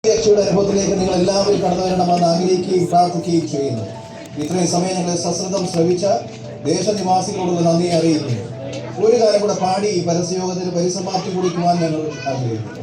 രക്ഷയുടെ അനുഭവത്തിലേക്ക് നിങ്ങൾ എല്ലാവരും കടന്നു വരണമെന്ന് ആഗ്രഹിക്കുകയും പ്രാർത്ഥിക്കുകയും ചെയ്യുന്നു. ഇത്രയും സമയം ഞങ്ങളെ സശ്രദ്ധം ശ്രവിച്ച ദേശനിവാസികളോടുള്ള നന്ദി അറിയിക്കുന്നു. ഒരു കാലം കൂടെ പാടി ഈ പരസ്യയോഗത്തിന് പരിസമാപ്തി കുറിക്കുവാൻ ഞങ്ങൾ ആഗ്രഹിക്കുന്നു.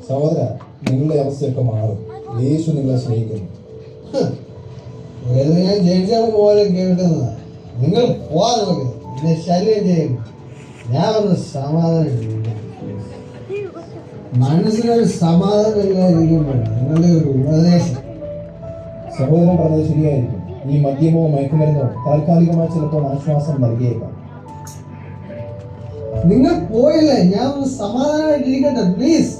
സഹോദര, നിങ്ങളുടെ അവസ്ഥയൊക്കെ മാറും. യേശു നിങ്ങളെ സ്നേഹിക്കുന്നു. ഞാൻ ജനിച്ച പോലെ കേൾക്കുന്നതാ. നിങ്ങൾ പോകാൻ എന്നെ ശല്യം ചെയ്യും. ഞാൻ ഒന്ന് സമാധാനം മനസ്സിനൊരു സമാധാനം ഇല്ലാതിരിക്കുമ്പോൾ നിങ്ങളുടെ ഒരു ഉപദേശം. സഹോദരൻ പറഞ്ഞത് ശരിയായിരിക്കും. ഈ മദ്യമോ മയക്കുമരുന്നോ താൽക്കാലികമായി ചിലപ്പോൾ ആശ്വാസം നൽകിയേക്കാം. നിങ്ങൾ പോയില്ലേ, ഞാൻ ഒന്ന് സമാധാനമായിട്ടിരിക്കട്ടെ പ്ലീസ്.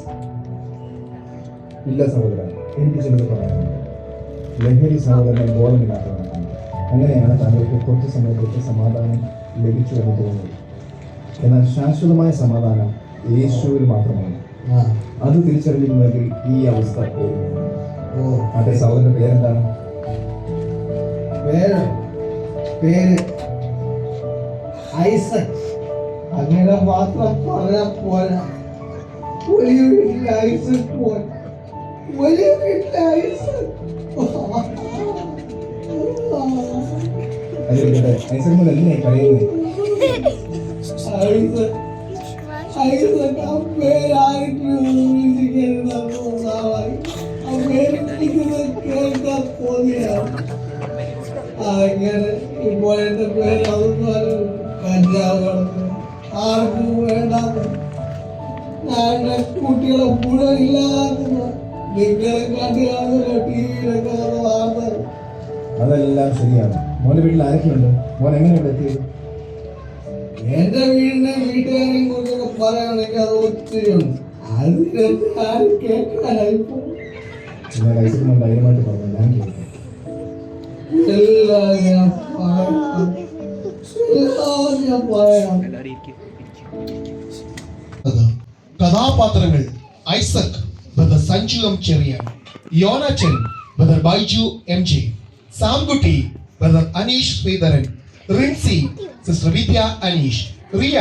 ഇല്ല സഹോദര, എനിക്ക് ചിലത് പറയാനുണ്ട്. ലഹരി സഹോദരനെ ബോധമില്ലാത്തവനാണ്. അങ്ങനെയാണ് താങ്കൾക്ക് കുറച്ച് സമയത്തേക്ക് സമാധാനം ലഭിച്ചു എന്ന് തോന്നുന്നത്. എന്നാൽ ശാശ്വതമായ സമാധാനം യേശുവിൽ മാത്രമാണ്. അത് തിരിച്ചറിഞ്ഞിരുന്നെങ്കിൽ ഈ അവസ്ഥ അതെ. സഹോദരന്റെ പേരെന്താണ്? പേര് ഐസക്. അങ്ങനെ മാത്രം പറയാൻ പോരാ. വലിയ വീട്ടിലെ ഐസക് പോയി. വലിയ വീട്ടിലെ ഐസക്. ഐസകല്ലേ കരയുന്നത്? ഐസക് ആ പേരായിട്ട് കേൾക്കാൻ തോന്നിയാണ്. അങ്ങനെ ഇപ്പോൾ എന്റെ പേര് അതൊന്നും കഞ്ചാവ് കടന്ന് ആർക്കും വേണ്ടാത്ത ഞാൻ കുട്ടികളെ മുഴുവൻ ഇല്ലാതാക്കുന്ന നിങ്ങളെ കണ്ടു കാണുന്ന ടിവിയിലൊക്കെ വാർത്ത. അതെല്ലാം ശരിയാണ്. മോന്റെ വീട്ടിൽ ആരൊക്കെയുണ്ട്? മോൻ എങ്ങനെയുണ്ട് എത്തിയത്? എന്റെ വീടിനെ വീട്ടുകാരെയും കുറിച്ചൊക്കെ പറയുകയാണെങ്കിൽ അത് ഒത്തിരി ഉണ്ട്. അതിനകത്ത് ആരും കേൾക്കാനായിപ്പോ ധൈര്യമായിട്ട് പറഞ്ഞു. ഞാൻ കേൾക്കാം. കഥാപാത്രങ്ങൾ: Isaac brother Sanju M Cheriyan, Yonachan brother Baiju M J, Samkutty brother Aneesh Sreedharan, Rincy sister Vidya Aneesh, Riya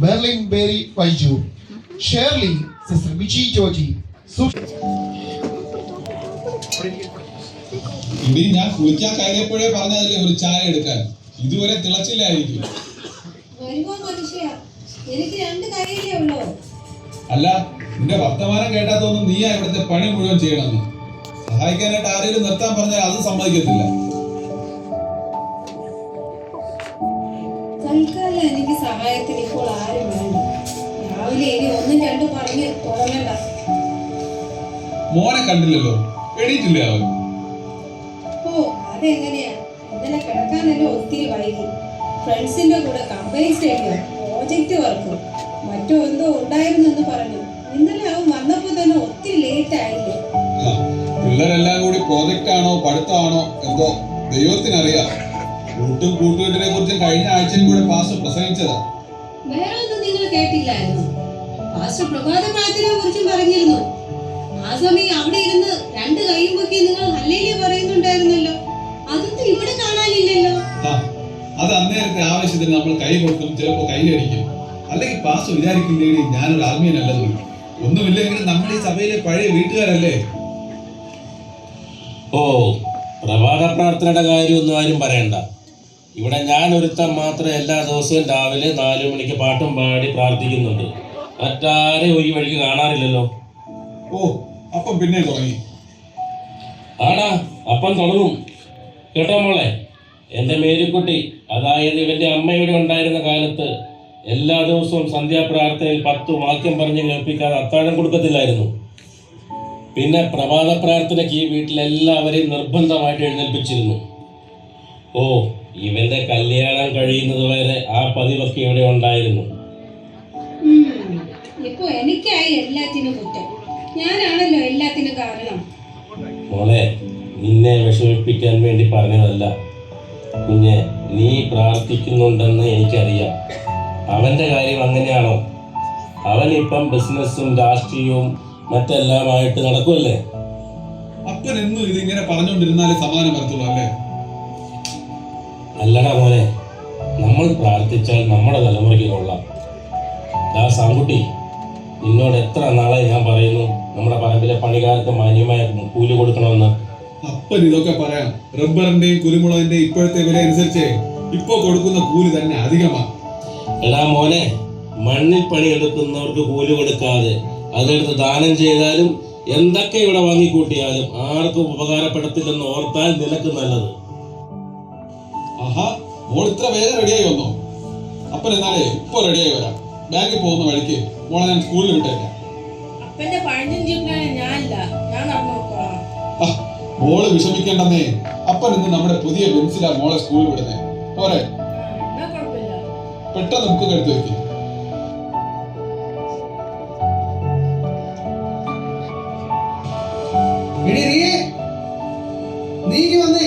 Merlin Beri Baiju, Shirley sister Viji Joji. ഇനി ഞാൻ കുളിക്കാൻ കയറിയപ്പോഴേ പറഞ്ഞതല്ലേ ഒരു ചായ എടുക്കാൻ. ഇതുവരെ തിളച്ചില്ലായിരിക്കും. അല്ല, നിന്റെ വർത്തമാനം കേട്ടാത്തൊന്നും നീയാ ഇവിടുത്തെ പണി മുഴുവൻ ചെയ്യണമെന്ന്. സഹായിക്കാനായിട്ട് ആരെങ്കിലും നിർത്താൻ പറഞ്ഞാൽ അത് സമ്മതിക്കത്തില്ല. തൽക്കാലം എനിക്ക് സഹായത്തിന് ഇപ്പോൾ ആരും വേണ്ട. രാവിലെ ഇനി ഒന്നും രണ്ടും പറഞ്ഞ് തുടങ്ങണ്ട. മോനെ കണ്ടില്ലല്ലോ, എണീറ്റില്ലേ അവൻ? ഓ, അതെങ്ങനെയാ? ഇന്നലെ കിടക്കാനല്ലോ ഒത്തിരി വൈകി. ഫ്രണ്ട്സിന്റെ കൂടെ കമ്പനി സ്റ്റേഡിയം പ്രോജക്റ്റ് വർക്കും മറ്റോ എന്തോ ഉണ്ടായിരുന്നെന്ന് പറഞ്ഞു. ഇന്നലെ അവൻ വന്നപ്പോ തന്നെ ഒത്തിരി ലേറ്റ് ആയില്ലേ? പിള്ളേരെല്ലാം കൂടി പ്രോജക്റ്റ് ആണോ പഠിത്തമാണോ എന്തോ ദൈവത്തിനറിയാം. കൂട്ടും കൂട്ടുകെട്ടിനെ കുറിച്ച് കഴിഞ്ഞ ആഴ്ചയിൽ കൂടെ പാസ്റ്റർ പ്രസംഗിച്ചതാ. വേറെ ഒന്നും നിങ്ങൾ കേട്ടില്ലായിരുന്നു? പാസ്റ്റർ പ്രഭാത പ്രാർത്ഥനയെ കുറിച്ചും പറഞ്ഞിരുന്നു. ആ സമയം അവിടെ ഇരുന്ന് രണ്ട് കൈയും പൊക്കി നിങ്ങൾ ഹല്ലേലൂയ പറയുന്നുണ്ടായിരുന്നല്ലോ. അതൊന്നും ഇവിടെ കാണാനില്ലല്ലോ. അത് അന്നേരത്തെ ആവശ്യത്തിന് നമ്മൾ കൈ കൊടുക്കും, ചിലപ്പോ കൈ അടിക്കും. അല്ലെങ്കിൽ പാസ് വിചാരിക്കില്ലേടി ഞാനൊരു ആത്മീയനല്ലെന്ന്. ഒന്നുമില്ലെങ്കിലും നമ്മൾ ഈ സഭയിലെ പഴയ വീട്ടുകാരല്ലേ. ഓ, പ്രഭാത പ്രാർത്ഥനയുടെ കാര്യമൊന്നും ആരും പറയണ്ട. ഇവിടെ ഞാൻ ഒരുത്തൻ മാത്രം എല്ലാ ദിവസവും രാവിലെ 4 മണിക്ക് പാട്ടും പാടി പ്രാർത്ഥിക്കുന്നുണ്ട്. മറ്റാരെയും ഈ വഴിക്ക് കാണാറില്ലല്ലോ. ഓ, അപ്പം പിന്നെ തുടങ്ങി. ആടാ, അപ്പം തുടങ്ങും കേട്ടോ മോളെ. എൻ്റെ മേരിക്കുട്ടി, അതായത് ഇവൻ്റെ അമ്മയുടെ ഉണ്ടായിരുന്ന കാലത്ത് എല്ലാ ദിവസവും സന്ധ്യാപ്രാർത്ഥനയിൽ 10 വാക്യം പറഞ്ഞ് കേൾപ്പിക്കാതെ അത്താഴം കൊടുക്കത്തില്ലായിരുന്നു. പിന്നെ പ്രഭാത പ്രാർത്ഥനയ്ക്ക് ഈ വീട്ടിലെല്ലാവരെയും നിർബന്ധമായിട്ട് എഴുന്നേൽപ്പിച്ചിരുന്നു. ഓ, ഇവന്റെ കല്യാണം കഴിയുന്നത് വരെ ആ പതിവൊക്കെ ഇവിടെ ഉണ്ടായിരുന്നു. ഇപ്പൊ എനിക്കായി എല്ലാത്തിനും കുറ്റം. ഞാനാണല്ലോ എല്ലാത്തിനും കാരണം. മോളെ, നിന്നെ വിഷമിപ്പിക്കാൻ വേണ്ടി പറഞ്ഞതല്ല കുഞ്ഞെ. നീ പ്രാർത്ഥിക്കുന്നുണ്ടെന്ന് എനിക്കറിയാം. അവന്റെ കാര്യം അങ്ങനെയാണോ? അവൻ ഇപ്പം ബിസിനസ്സും രാഷ്ട്രീയവും മറ്റെല്ലാമായിട്ട് നടക്കുമല്ലേ. അപ്പൻ എന്നും ഇതിങ്ങനെ പറഞ്ഞുകൊണ്ടിരുന്നാലേ സമാധാനം വരത്തുള്ളൂ അല്ലേ? അല്ലടാ മോനെ, നമ്മൾ പ്രാർത്ഥിച്ചാൽ നമ്മുടെ തലമുറയ്ക്ക് കൊള്ളാം. സാങ്കുട്ടി, നിന്നോട് എത്ര നാളായി ഞാൻ പറയുന്നു നമ്മുടെ പറമ്പിലെ പണിക്കാർക്ക് മാന്യമായ കൂലി കൊടുക്കണമെന്ന്. അപ്പൻ ഇതൊക്കെ പറയാം. റബ്ബറിന്റെയും കുരുമുളകിന്റെയും ഇപ്പോഴത്തെ വില അനുസരിച്ച് ഇപ്പൊ കൊടുക്കുന്ന കൂലി തന്നെ അധികമാണ്. എടാ മോനെ, മണ്ണിൽ പണിയെടുക്കുന്നവർക്ക് കൂലി കൊടുക്കാതെ അതെടുത്ത് ദാനം ചെയ്താലും എന്തൊക്കെ ഇവിടെ വാങ്ങിക്കൂട്ടിയാലും ആർക്കും ഉപകാരപ്പെടത്തില്ലെന്ന് ഓർത്താൽ നിനക്ക് നല്ലത്. ആഹാ, മോൾ ഇത്ര വേഗം റെഡിയായി വന്നോ? അപ്പൻ എന്നാലേ ഇപ്പൊ റെഡിയായി വരാം. ബാങ്കിൽ പോകുന്ന വഴിക്ക് മോളെ ഞാൻ സ്കൂളിൽ വിട്ടേക്കാം. അപ്പന്റെ പഴഞ്ചൻ ജീവനായ ഞാനില്ല, ഞാൻ നടന്നു നോക്കാം. മോള് വിഷമിക്കേണ്ടെന്നേ. അപ്പൻ ഇന്ന് നമ്മുടെ പുതിയ ബെൻസിലാ മോളെ സ്കൂളിൽ വിടുന്നേ. പോരെ? എന്നാ കുഴപ്പമില്ല. പെട്ടെന്ന് ബുക്ക് എടുത്ത് വെക്കും. നീ വന്നേ,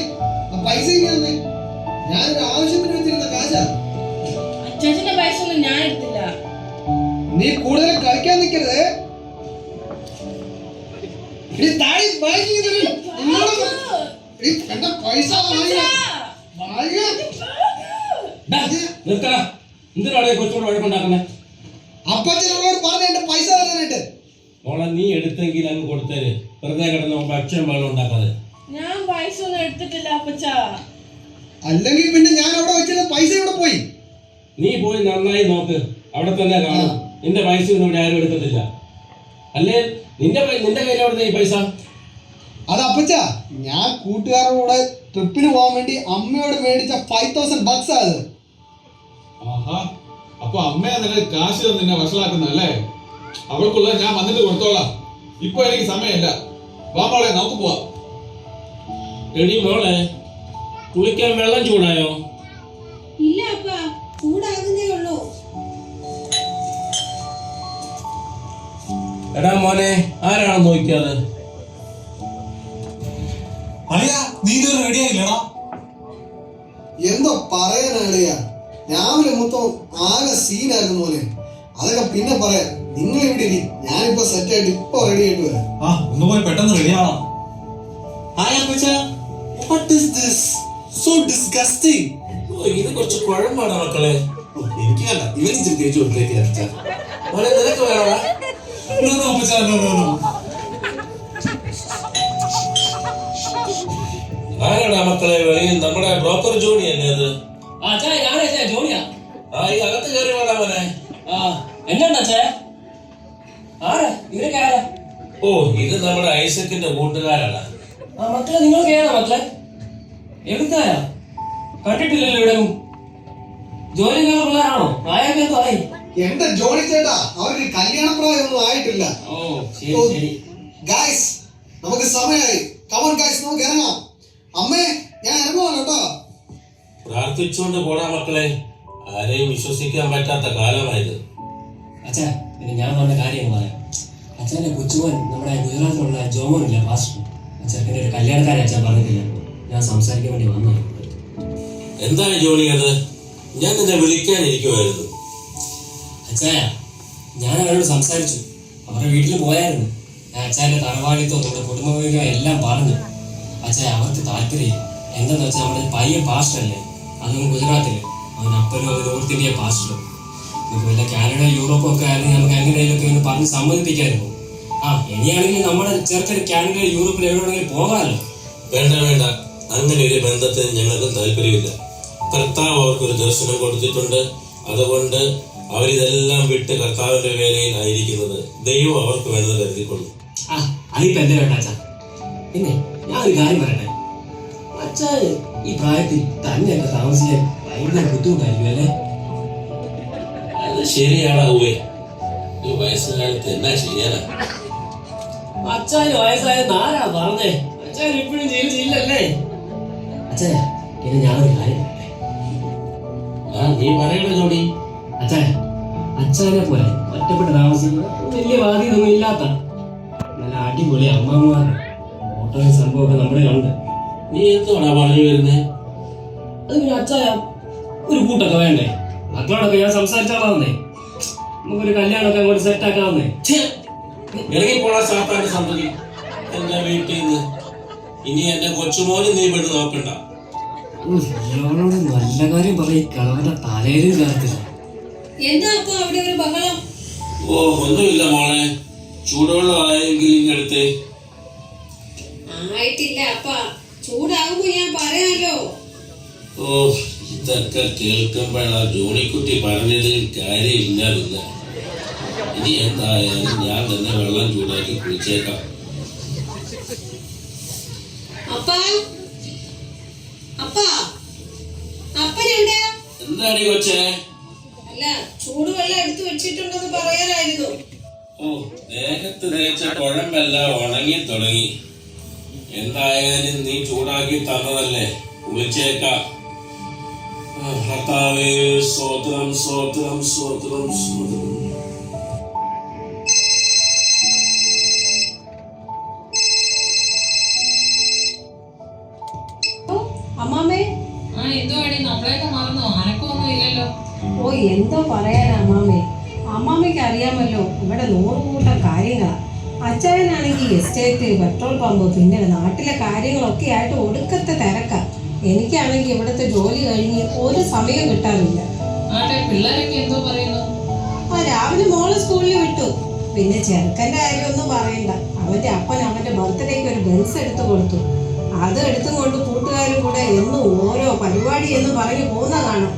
പൈസ വന്നേ. ഞാനൊരു ആവശ്യത്തിന് വെച്ചിരുന്ന കാശാ. അച്ചാച്ചന്റെ പൈസ ഒന്നും ഞാൻ എടുത്തില്ല. നീ കൂടുതൽ കളിക്കാൻ നിൽക്കരുത്. പൈസ എന്തിനാണ് കൊച്ചോട് വഴക്കുണ്ടാക്കുന്നത്? അപ്പച്ചനോട് പറഞ്ഞ എന്റെ പൈസ തരാനായിട്ട്. മോളെ, നീ എടുത്തെങ്കിൽ അങ്ങ് കൊടുത്തേര്. വെറുതെ കിടന്ന് അക്ഷരം വേണം ഉണ്ടാക്കാതെ. ഞാൻ പൈസ ഒന്നും എടുത്തിട്ടില്ല അപ്പച്ച. അല്ലെങ്കിൽ പിന്നെ ഞാൻ അവിടെ വെച്ചിരുന്ന പൈസ ഇവിടെ പോയി. നീ പോയി നന്നായി നോക്ക്, അവിടെ തന്നെ കാണും. നിന്റെ പൈസ ഒന്നും ഇവിടെ ആരും എടുക്കത്തില്ല. അല്ലേ, നിന്റെ കയ്യിൽ എവിടെ ഈ പൈസ? അത് അപ്പച്ച, ഞാൻ കൂട്ടുകാരുടെ കൂടെ ട്രിപ്പിന് പോകാൻ വേണ്ടി അമ്മയോട് മേടിച്ച 5000 bucks അത്. ആഹാ, അപ്പൊ അമ്മയെ നിനക്ക് കാശ് തന്ന് നിന്നെ വഷളാക്കുന്നല്ലേ? അവൾക്കുള്ളത് ഞാൻ വന്നിട്ട് കൊടുത്തോളാം. ഇപ്പൊ എനിക്ക് സമയമില്ല. വാ മോളെ, നമുക്ക് പോവാം. എടി മോളെ, കുളിക്കാൻ വെള്ളം ചൂടായോ? ഇല്ല അപ്പ, ചൂടാകുന്നേ ഉള്ളൂ. എടാ മോനെ, ആരാണ് നോക്കിയത്? എന്തോ പറയാനാളിയ, രാവിലെ മൊത്തം ആകെ സീനായിരുന്നു പോലെ. അതൊക്കെ പിന്നെ പറയാം. നിങ്ങൾ ഇവിടെ ഇരി, ഞാനിപ്പോ സെറ്റ് ആയിട്ട് ഇപ്പൊ റെഡി ആയിട്ട് വരാം. ഒന്ന് പോയി പെട്ടെന്ന് റെഡിയാണോ? What is this? So disgusting. ഇത് കുറച്ച് കുഴമ്പാണ് മക്കളെ. എനിക്ക് വേണ്ട, ഇവനും ഇച്ചിരി തേച്ച് കൊടുത്തേക്ക്. മോനെ, നിനക്ക് വേണോ? ആരാടാ മക്കളെ വെളിയിൽ? നമ്മുടെ ബ്രോക്കർ ജോണി അല്ലേ അത്? ജോണിയാ. ഈ അകത്ത് കയറി വേണ മോനെ. എന്നാ ആരാ ഇവരൊക്കെ ആരാ? ഓ, ഇത് നമ്മുടെ ഐസക്കിന്റെ കൂട്ടുകാരാണ്. മക്കളെ, നിങ്ങൾക്ക് ഏതാ മക്കളെ? എവിടുത്താരാ? കണ്ടിട്ടില്ലല്ലോ ഇവിടെ. ജോലി പിള്ളേരാണോ? പ്രായമൊക്കെ ആയി? എന്റെ ജോണി ചേട്ടാ, അവർക്ക് കല്യാണപ്രായമൊന്നും ആയിട്ടില്ല. ഓ, ശരി ശരി. ഗായ്സ്, നമുക്ക് സമയമായി. കമോൺ ഗായ്സ്, നമുക്ക് ഇറങ്ങാം. അമ്മേ, ഞാൻ ഇറങ്ങുവാണ് കേട്ടോ. പ്രാർത്ഥിച്ചുകൊണ്ട് പോടാ മക്കളെ. ആരെയും വിശ്വസിക്കാൻ പറ്റാത്ത കാലമായത്. അച്ഛാ, പിന്നെ ഞാൻ പറഞ്ഞ കാര്യം പറയാം. അച്ഛൻ്റെ കൊച്ചുമോൻ നമ്മുടെ ഗുജറാത്തിലുള്ള ജോമോനില്ല പാസ്റ്റർ. അച്ഛൻ്റെ ഒരു കല്യാണക്കാരെ അച്ഛൻ പറഞ്ഞിട്ടില്ല. ഞാൻ സംസാരിക്കാൻ വേണ്ടി വന്നു. എന്താണ് ജോണി അത്? ഞാൻ നിന്നെ വിളിക്കാനിരിക്കുമായിരുന്നു. അച്ഛായ, ഞാൻ അവരോട് സംസാരിച്ചു. അവരുടെ വീട്ടിൽ പോയായിരുന്നു. ഞാൻ അച്ഛൻ്റെ തറവാടിത്തോ നമ്മുടെ കുടുംബവിധോ എല്ലാം പറഞ്ഞു. അച്ഛായ, അവർക്ക് താല്പര്യമില്ല. എന്താന്ന് വെച്ചാൽ നമ്മുടെ പയ്യൻ പാസ്റ്റർ അല്ലേ, അതും ഗുജറാത്തില്. അവൻ അപ്പനും ഒരു നോർത്ത് ഇന്ത്യ പാസ്റ്ററും. നമുക്ക് വല്ല കാനഡ യൂറോപ്പും ഒക്കെ ആയിരുന്നെങ്കിൽ നമുക്ക് എങ്ങനെയൊക്കെ ഒന്ന് പറഞ്ഞ് സമ്മതിപ്പിക്കായിരുന്നു. ഇനിയാണെങ്കിൽ നമ്മുടെ ചെറുക്കന് കാനഡ യൂറോപ്പിൽ എവിടെ വേണമെങ്കിലും പോകാമല്ലോ. വേണ്ട വേണ്ട, അങ്ങനെ ഒരു ബന്ധത്തിന് ഞങ്ങൾക്ക് താല്പര്യമില്ല. കർത്താവ് അവർക്കൊരു ദർശനം കൊടുത്തിട്ടുണ്ട്. അതുകൊണ്ട് അവരിതെല്ലാം വിട്ട് കർത്താവിന്റെ വേലയിലായിരിക്കുന്നത്. ദൈവം അവർക്ക് വേണ്ടത് കരുതിക്കൊള്ളും. അതിപ്പോ എന്റെ വേണ്ട അച്ഛാ. പിന്നെ ഞാൻ ഒരു കാര്യം പറയട്ടെ, അച്ഛാ ഈ പ്രായത്തിൽ തന്നെയൊക്കെ താമസിക്കാൻ ഭയങ്കര ബുദ്ധിമുട്ടായിരിക്കും അല്ലേ? അത് ശരിയാടാ ഉവ്വേ, ഈ വയസ്സുകാലത്ത് എന്നാ ചെയ്യാനാ? അച്ഛന് വയസ്സായെന്ന് ആരാ പറഞ്ഞേ? അച്ഛൻ ഇപ്പോഴും ജീവിച്ചില്ലല്ലേ? അച്ഛാ പിന്നെ ഞാനൊരു കാര്യം പറയട്ടെ. നീ പറയണ ജോഡി. അച്ഛനെ പോലെ ഒറ്റപ്പെട്ട് താമസിക്കുന്ന വലിയ ബാധ്യതയൊന്നും ഇല്ലാത്ത നല്ല അടിപൊളി അമ്മമാരുടെ ഓട്ടോ സംഭവമൊക്കെ നമ്മുടെ കണ്ട്. നീ എന്തോടാ പറഞ്ഞു വരുന്നേ? അത് പിന്നെ അച്ഛായ ഒരു കൂട്ടൊക്കെ വേണ്ടേ? മക്കളോടൊക്കെ ഞാൻ സംസാരിച്ചാളാന്നേ. നമുക്കൊരു കല്യാണമൊക്കെ അങ്ങോട്ട് സെറ്റ് ആക്കാവുന്നേ. ഇറങ്ങിപ്പോളാ സാത്താന്റെ സന്തതി എന്റെ വീട്ടിൽ നിന്ന്. ഇനി എന്റെ കൊച്ചുമോനും നീ പെട്ട് നോക്കണ്ട. ഇയാളോട് നല്ല കാര്യം പറയും, കളവന്റെ തലയിലും ചേർത്തില്ല. എന്താ അപ്പൊ അവിടെ ഒരു ബഹളം? ഓ ഒന്നുമില്ല മോളെ, ചൂടുവെള്ളം ആയെങ്കിൽ ഇങ്ങടുത്തേ. ആയിട്ടില്ല അപ്പ, ചൂടാകുമ്പോ ഞാൻ പറയാലോ. ഓ ഇതൊക്കെ കേൾക്കുമ്പോഴാ ജോണിക്കുട്ടി പറഞ്ഞതിൽ കാര്യമില്ല. ഇനി എന്തായാലും ഞാൻ തന്നെ വെള്ളം ചൂടാക്കി കുളിച്ചേക്കാം. അപ്പാ അപ്പാ അപ്പനെവിടെ? എന്താടി കൊച്ചേ? അല്ല, ചൂടുവെള്ളം എടുത്തു വെച്ചിട്ടുണ്ടെന്ന് പറയാനായിരുന്നു. ഓ ദേഹത്ത് തേച്ച കുഴമ്പെല്ലാം ഉണങ്ങി തുടങ്ങി. എന്തായാലും നീ ചൂടാക്കി തന്നതല്ലേ, കുളിച്ചേക്കാം. കർത്താവേ സ്തോത്രം സ്തോത്രം സ്തോത്രം സ്തോത്രം. അമ്മാമേ. എന്തുവാടി നമ്മളെയൊക്കെ മറന്നോ? അനക്കൊന്നും ഇല്ലല്ലോ. ഓ എന്തോ പറയാനാ അമ്മാമേ. അമ്മാമയ്ക്ക് അറിയാമല്ലോ, ഇവിടെ 100 കൂട്ടം കാര്യങ്ങളാ. അച്ചായനാണെങ്കിൽ എസ്റ്റേറ്റ്, പെട്രോൾ പമ്പ്, പിന്നെ നാട്ടിലെ കാര്യങ്ങളൊക്കെ ആയിട്ട് ഒടുക്കത്തെ തിരക്കാ. എനിക്കാണെങ്കിൽ ഇവിടുത്തെ ജോലി കഴിഞ്ഞ് ഒരു സമയം കിട്ടാറില്ല. ആട്ടെ, പിള്ളേരൊക്കെ എന്തോ പറയുന്നു? രാവിലെ മോളെ സ്കൂളിൽ വിട്ടു. പിന്നെ ചെറുക്കൻ്റെ കാര്യമൊന്നും പറയണ്ട. അവന്റെ അപ്പൻ അവന്റെ ബർത്ത്ഡേക്ക് ഒരു ബെൻസ് എടുത്തു കൊടുത്തു. അത് എടുത്തും കൊണ്ട് കൂട്ടുകാരും കൂടെ എന്നും ഓരോ പരിപാടി എന്ന് പറഞ്ഞ് പോകുന്ന കാണാം.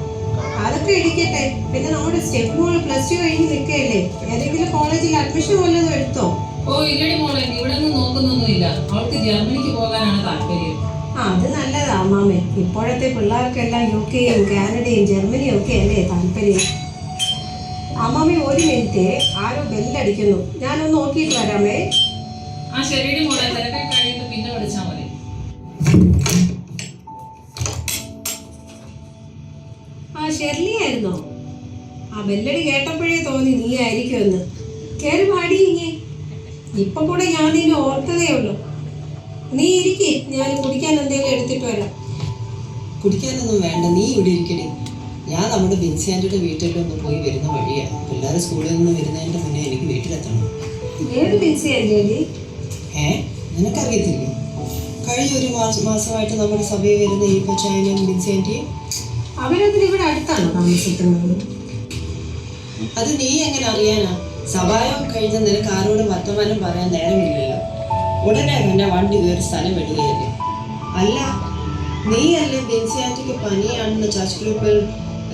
അതൊക്കെ ഇരിക്കട്ടെ. പിന്നെ നമ്മുടെ സ്റ്റെപ്പ് മോൾ +2 കഴിഞ്ഞ് നിൽക്കുകയല്ലേ, ഏതെങ്കിലും കോളേജിൽ അഡ്മിഷൻ വല്ലതും എടുത്തോ? ഓ ഇല്ലടി മോളെ, ഇവിടെ ഒന്നും നോക്കുന്നൊന്നുമില്ല. അവൾക്ക് ജർമ്മനിക്ക് പോകാനാണ് താല്പര്യം. അത് നല്ലതാ അമ്മാമേ. ഇപ്പോഴത്തെ പിള്ളേർക്കെല്ലാം UK യും കാനഡയും ജർമ്മനിയും ഒക്കെ അല്ലേ താല്പര്യം. അമ്മാമേ ഒരു മിനിറ്റ്, ആരോ ബെല്ലടിക്കുന്നു. ഞാനൊന്ന് നോക്കിയിട്ട് വരാമേ. ശരിയടി മോളെ, തിരക്കൊക്കെ കഴിഞ്ഞിട്ട് പിന്നെ വിളിച്ചാൽ മതി. ഷെർലി ആയിരുന്നോ? ബെല്ലടി കേട്ടപ്പോഴേ തോന്നി നീ ആയിരിക്കുമെന്ന്. കയറി പാടി ഇങ്ങേ. ഇപ്പൊ കൂടെ ഞാൻ നിന്നെ ഓർത്തതേ ഉള്ളൂ. നീ ഇരിക്കേ, ഞാൻ കുടിക്കാൻ എന്തെങ്കിലും എടുത്തിട്ട് വരാം. കുടിക്കാനൊന്നും വേണ്ട, നീ ഇവിടെ ഇരിക്കണേ. ഞാൻ നമ്മുടെ ബിൻസി ആൻറ്റിയുടെ വീട്ടിലൊന്ന് പോയി വരുന്ന വഴിയാണ്. പിള്ളേർ സ്കൂളിൽ നിന്ന് വരുന്നതിൻ്റെ മുന്നേ എനിക്ക് വീട്ടിലെത്തണം. ഏത് ബിൻസി ആൻറ്റി? നിനക്കറിയത്തില്ലേ? കഴിഞ്ഞ ഒരു മാസമായിട്ട് നമ്മുടെ സഭയിൽ വരുന്ന ഈ കൊച്ചായനും ബിൻസി ആൻറ്റിയും. അവരതിൽ ഇവിടെ അടുത്താണോ താമസിക്കുന്നത്? അത് നീ എങ്ങനെ അറിയാനാ? സഭായം കഴിഞ്ഞ നിനക്ക് ആരോടും വർത്തമാനം പറയാൻ നേരമില്ലല്ലോ. ഉടനെ തന്നെ വണ്ടി കയറി സ്ഥലം വിടുകയല്ലേ. അല്ല, നീയല്ലേ ബിൻസി ആൻറ്റിക്ക് പനിയാണെന്ന് ചർച്ച് ഗ്രൂപ്പിൽ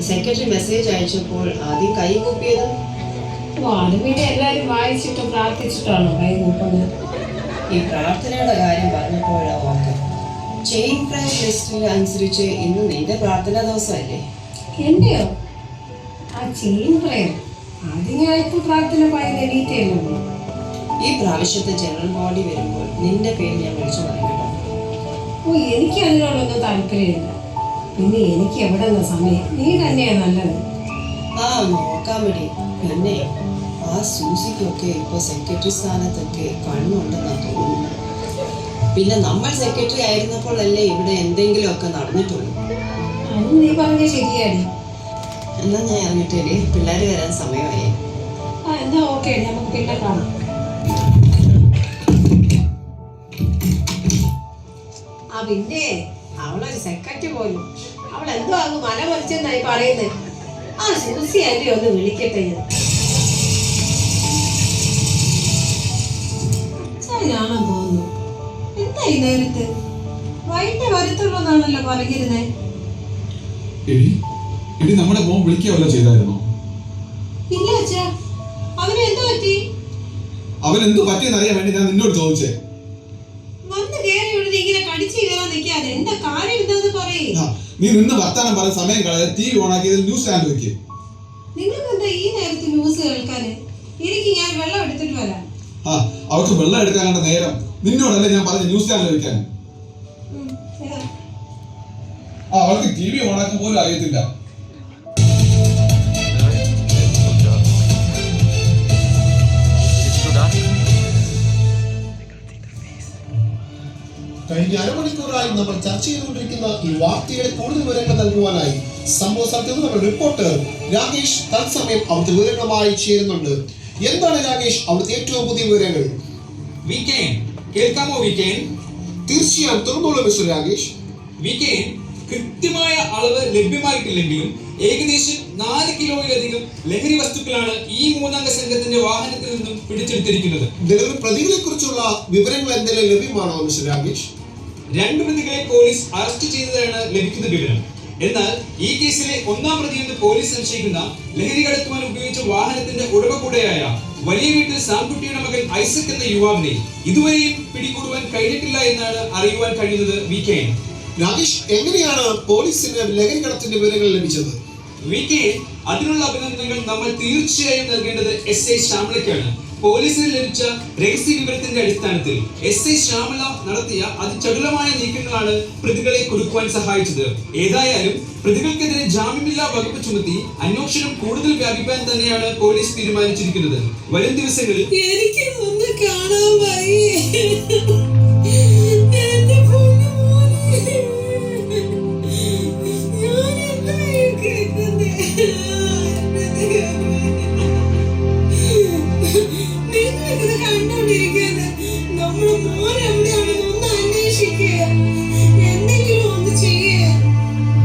സെക്രട്ടറി മെസ്സേജ് അയച്ചപ്പോൾ ആദ്യം കൈ കൂപ്പിയത്? അതുപിന്നെ എല്ലാവരും വായിച്ചിട്ടും പ്രാർത്ഥിച്ചിട്ടാണോ കൈ കൂട്ടുന്നത്? ഈ പ്രാർത്ഥനയുടെ കാര്യം പറഞ്ഞപ്പോഴാ ഓക്കെ. ചെയിൻ പ്രയർ ലിസ്റ്റിൽ അനുസരിച്ച് ഇന്ന് നിന്റെ പ്രാർത്ഥനാ ദിവസമല്ലേ? എന്റെയോ? ചെയിൻ പ്രയർ അത് ഞാൻ ഇപ്പോൾ പ്രാർത്ഥന പറയുന്ന എണീറ്റല്ലോ. ഈ പ്രാവശ്യത്തെ ജനറൽ ബോഡി വരുമ്പോൾ നിന്റെ പേര് ഞാൻ വിളിച്ചു പറയട്ടോ. എനിക്ക് അതിനോടൊന്നും താല്പര്യമില്ല. പിന്നെ എനിക്ക് എവിടെ നിന്ന് സമയം? നീ തന്നെയാ നല്ലത്. നോക്കാൻ വേണ്ടി. പിന്നെ ആ സൂസിക്കൊക്കെ ഇപ്പൊ സെക്രട്ടറി സ്ഥാനത്തൊക്കെ കണ്ണുണ്ടെന്നാ തോന്നുന്നു. പിന്നെ നമ്മൾ സെക്രട്ടറി ആയിരുന്നപ്പോഴല്ലേ ഇവിടെ എന്തെങ്കിലുമൊക്കെ നടന്നിട്ടുള്ളൂ. അത് നീ പറഞ്ഞ ശരിയാടി. എന്നാ ഞാൻ ഇറങ്ങിട്ടേ, പിള്ളേർ വരാൻ സമയമായി. എന്നാ ഓക്കെ, നമുക്ക് പിന്നെ കാണാം. പിന്നെ അവളൊരു സെക്രട്ടറി പോലും. അവൾ എന്തോ അങ്ങ് മല മറിച്ചെന്നായി പറയുന്നത്. ആ സൂസിയായിട്ട് ഒന്ന് വിളിക്കട്ടെ ഞാൻ. അച്ഛനാണെന്ന് തോന്നുന്നു. എന്താ ഈ നേരത്ത്? വൈകിട്ട് വരത്തുള്ളതാണല്ലോ പറഞ്ഞിരുന്നേ. എടി നമ്മുടെ മോൻ വിളിക്കുകയല്ല ചെയ്തായിരുന്നോ? ഇല്ല അച്ഛാ, അവന് എന്താ പറ്റി? അവൻ എന്ത് പറ്റിയെന്ന് അറിയാൻ വേണ്ടി ഞാൻ നിന്നോട് ചോദിച്ചേ. വന്ന് കയറി ഉടനെ ഇങ്ങനെ കടിച്ചു കയറാൻ നിൽക്കാതെ എന്താ കാര്യം എന്താന്ന് പറയേ. നീ നിന്ന് വർത്താനം പറഞ്ഞ സമയം കളയാതെ TV ഓണാക്കി ന്യൂസ് ചാനൽ വെക്ക്. നിങ്ങൾക്ക് എന്താ ഈ നേരത്ത് ന്യൂസ് കേൾക്കാന്? എനിക്ക് ഞാൻ വെള്ളം എടുത്തിട്ട് വരാം. അവർക്ക് വെള്ളം എടുക്കാൻ കണ്ട നേരം നിന്നോടല്ലേ ഞാൻ പറഞ്ഞ ന്യൂസ് ചാനൽ വെക്കാൻ. അവർക്ക് TV ഓണാക്കാൻ പോലും അറിയത്തില്ല. കഴിഞ്ഞ അരമണിക്കൂറായി നമ്മൾ ചർച്ച ചെയ്തുകൊണ്ടിരിക്കുന്ന ഈ വാർത്തയുടെ കൂടുതൽ വിവരങ്ങൾ നൽകുവാനായി സംഭവ സ്ഥലത്ത് നമ്മുടെ റിപ്പോർട്ടർ രാകേഷ് തത്സമയം അവിടുത്തെ വിവരങ്ങളുമായി ചേരുന്നുണ്ട്. എന്താണ് രാകേഷ് അവിടുത്തെ ഏറ്റവും പുതിയ വിവരങ്ങൾ? കേൾക്കാമോ വീക്കെൻഡ്? തീർച്ചയായും തുറന്നോളൂ മിസ്റ്റർ രാകേഷ്. വീക്കെൻഡ് കൃത്യമായ അളവ് ലഭ്യമായിട്ടില്ലെങ്കിലും ഏകദേശം 4 കിലോയിലധികം ലഹരി വസ്തുക്കളാണ് ഈ മൂന്നംഗ സംഘത്തിന്റെ വാഹനത്തിൽ നിന്നും പിടിച്ചെടുത്തിരിക്കുന്നത്. നിലവിൽ പ്രതികളെ കുറിച്ചുള്ള വിവരങ്ങൾ എന്തെങ്കിലും ലഭ്യമാണോ മിസ്റ്റർ രാകേഷ്? 2 പ്രതികളെ പോലീസ് അറസ്റ്റ് ചെയ്തതാണ് ലഭിക്കുന്ന വിവരം. എന്നാൽ ഈ കേസിലെ 1-ാം പ്രതിയെന്ന് പോലീസ് സംശയിക്കുന്ന ലഹരി കടത്തുവാൻ ഉപയോഗിച്ച വാഹനത്തിന്റെ ഉടമ കൂടെയായ വലിയ വീട്ടിൽ സാംകുട്ടിയുടെ മകൻ ഐസക് എന്ന യുവാവിനെ ഇതുവരെയും പിടികൂടുവാൻ കഴിഞ്ഞിട്ടില്ല എന്നാണ് അറിയുവാൻ കഴിയുന്നത്. വീക്കെൻഡ് രാകേഷ്, എങ്ങനെയാണ് പോലീസിന് ലഹരി കടത്തിന്റെ വിവരങ്ങൾ ലഭിച്ചത്? വീക്കെൻഡ് അതിനുള്ള അഭിനന്ദനങ്ങൾ നമ്മൾ തീർച്ചയായും നൽകേണ്ടത് SI ശ്യാമളയ്ക്കാണ്. പോലീസിന് ലഭിച്ച രഹസ്യ വിവരത്തിന്റെ അടിസ്ഥാനത്തിൽ SI ശ്യാമള നടത്തിയ അതിചടുലമായ നീക്കങ്ങളാണ് പ്രതികളെ കുടുക്കുവാൻ സഹായിച്ചത്. ഏതായാലും പ്രതികൾക്കെതിരെ ജാമ്യമില്ലാ വകുപ്പ് ചുമത്തി അന്വേഷണം കൂടുതൽ വ്യാപിപ്പാൻ തന്നെയാണ് പോലീസ് തീരുമാനിച്ചിരിക്കുന്നത്. വരും ദിവസങ്ങളിൽ എനിക്ക് ഒന്ന് കാണാൻ വയ്യേ.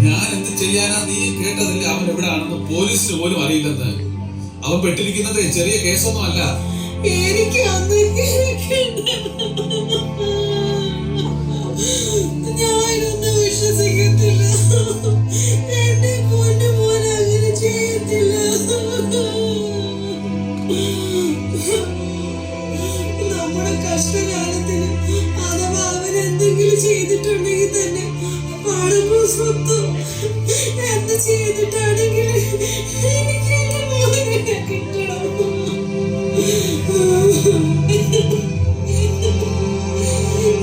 ഞാൻ എന്ത് ചെയ്യാനാ? നീ കേട്ടതല്ലേ അവൻ എവിടെയാണെന്ന് പോലീസിന് പോലും അറിയില്ലെന്ന്. അവൻ പെട്ടിരിക്കുന്നത് ചെറിയ കേസൊന്നും അല്ല. എനിക്ക് ഞാനൊന്നും വിശ്വസിക്കത്തില്ല. എന്റെ പൊന്നു മോനെ അങ്ങനെ ചെയ്യത്തില്ല. നമ്മുടെ കഷ്ടകാലത്തിന് അഥവാ അവനെന്തെങ്കിലും ചെയ്തിട്ടുണ്ടെങ്കിൽ തന്നെ പണമോ സ്വത്തോ എന്ത് ചെയ്തിട്ടാണെങ്കിൽ എനിക്ക് എന്റെ മോനെ കിട്ടണം.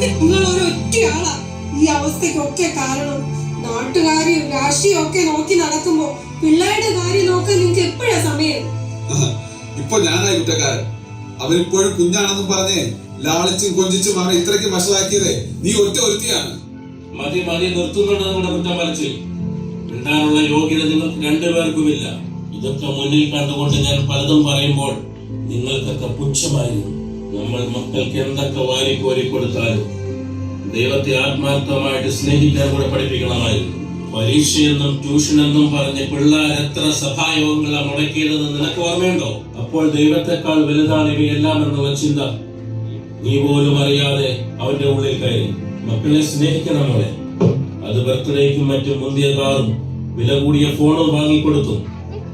നിങ്ങളൊരൊറ്റയാളാ ഈ അവസ്ഥയ്ക്കൊക്കെ കാരണം. നാട്ടുകാരും രാഷ്ട്രീയം ഒക്കെ നോക്കി നടക്കുമ്പോ പിള്ളേരുടെ കാര്യം നോക്കാൻ നിങ്ങൾക്ക് എപ്പോഴാ സമയം? ഇപ്പൊ ഞാനായി കുറ്റക്കാരൻ. അവരിപ്പോഴും കുഞ്ഞാണെന്നും പറഞ്ഞേ ലാളിച്ചും കൊഞ്ചിച്ചും അവനെ ഇത്രയ്ക്ക് വഷളാക്കിയത് നീ ഒറ്റ ഒരുത്തിയാണ്. മതി നിർത്തുന്നുണ്ട് നിങ്ങളുടെ കുറ്റം പറച്ചിൽ. മിണ്ടാനുള്ള യോഗ്യത നിങ്ങൾക്ക് രണ്ടുപേർക്കുമില്ല. ഇതൊക്കെ മുന്നിൽ കണ്ടുകൊണ്ട് ഞാൻ പലതും പറയുമ്പോൾ നിങ്ങൾക്കൊക്കെ പുച്ഛമായിരുന്നു. നമ്മൾ മക്കൾക്ക് എന്തൊക്കെ വാരിക്കോരി കൊടുത്താലും ദൈവത്തെ ആത്മാർത്ഥമായിട്ട് സ്നേഹിക്കാൻ കൂടെ പഠിപ്പിക്കണമായിരുന്നു. പരീക്ഷയെന്നും ട്യൂഷനെന്നും പറഞ്ഞ് പിള്ളേർ എത്ര സഭായോഗങ്ങളാണ് മുടക്കിയതെന്ന് നിനക്ക് ഓർമ്മയുണ്ടോ? അപ്പോൾ ദൈവത്തെക്കാൾ വലുതാണ് ഇവയെല്ലാം എന്നുള്ള ചിന്ത നീ പോലും അറിയാതെ അവന്റെ ഉള്ളിൽ കയറി. മക്കളെ സ്നേഹിക്കണം മോളെ. അത് ബർത്ത്ഡേക്കും മറ്റും മുന്തിയ കാറും വില കൂടിയ ഫോണും വാങ്ങിക്കൊടുത്തും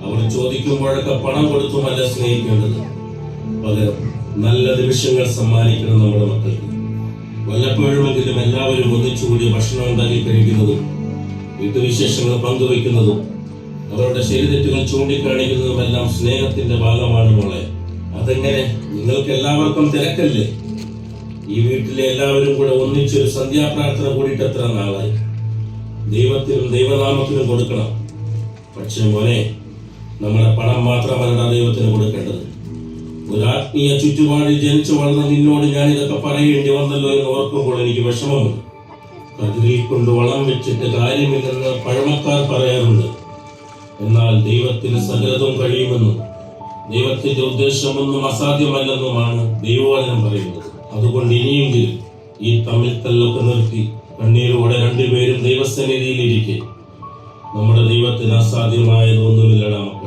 അവർ ചോദിക്കുമ്പോഴൊക്കെ പണം കൊടുത്തുമല്ല സ്നേഹിക്കേണ്ടത്. പകരം നല്ല നിമിഷങ്ങൾ സമ്മാനിക്കണം നമ്മുടെ മക്കൾക്ക്. വല്ലപ്പോഴുമെങ്കിലും എല്ലാവരും ഒന്നിച്ചുകൂടി ഭക്ഷണം ഉണ്ടാക്കി കഴിക്കുന്നതും വീട്ടുവിശേഷങ്ങൾ പങ്കുവയ്ക്കുന്നതും അവരുടെ ശരിതെറ്റുകൾ ചൂണ്ടിക്കാണിക്കുന്നതുമെല്ലാം സ്നേഹത്തിന്റെ ഭാഗമാണ് മോളെ. അതെങ്ങനെ? നിങ്ങൾക്ക് എല്ലാവർക്കും തിരക്കല്ലേ? ഈ വീട്ടിലെ എല്ലാവരും കൂടെ ഒന്നിച്ചൊരു സന്ധ്യാപ്രാർത്ഥന കൂടിയിട്ട് എത്ര നാളായി? ദൈവത്തിനും ദൈവനാമത്തിനും കൊടുക്കണം. പക്ഷെ മോനെ, നമ്മുടെ പണം മാത്രമല്ല ദൈവത്തിന് കൊടുക്കേണ്ടത്. ഒരു ആത്മീയ ചുറ്റുപാടിൽ ജനിച്ചു വളർന്ന നിന്നോട് ഞാൻ ഇതൊക്കെ പറയേണ്ടി വന്നല്ലോ എന്ന് ഓർക്കുമ്പോൾ എനിക്ക് വിഷമമുണ്ട്. കതിരിൽ കൊണ്ട് വളം വെച്ചിട്ട് കാര്യമില്ലെന്ന് പഴമക്കാർ പറയാറുണ്ട്. എന്നാൽ ദൈവത്തിന് സകലതും കഴിയുമെന്നും ദൈവത്തിന്റെ ഉദ്ദേശമൊന്നും അസാധ്യമല്ലെന്നുമാണ് ദൈവവചനം പറയുന്നത്. അതുകൊണ്ട് ഇനിയെങ്കിലും ഈ തമ്മിൽ തല്ലൊക്കെ നിർത്തി കണ്ണീരോടെ രണ്ടുപേരും ദൈവസന്നിധിയിലിരിക്കെ നമ്മുടെ ദൈവത്തിന് അസാധ്യമായതൊന്നുമില്ലടാ.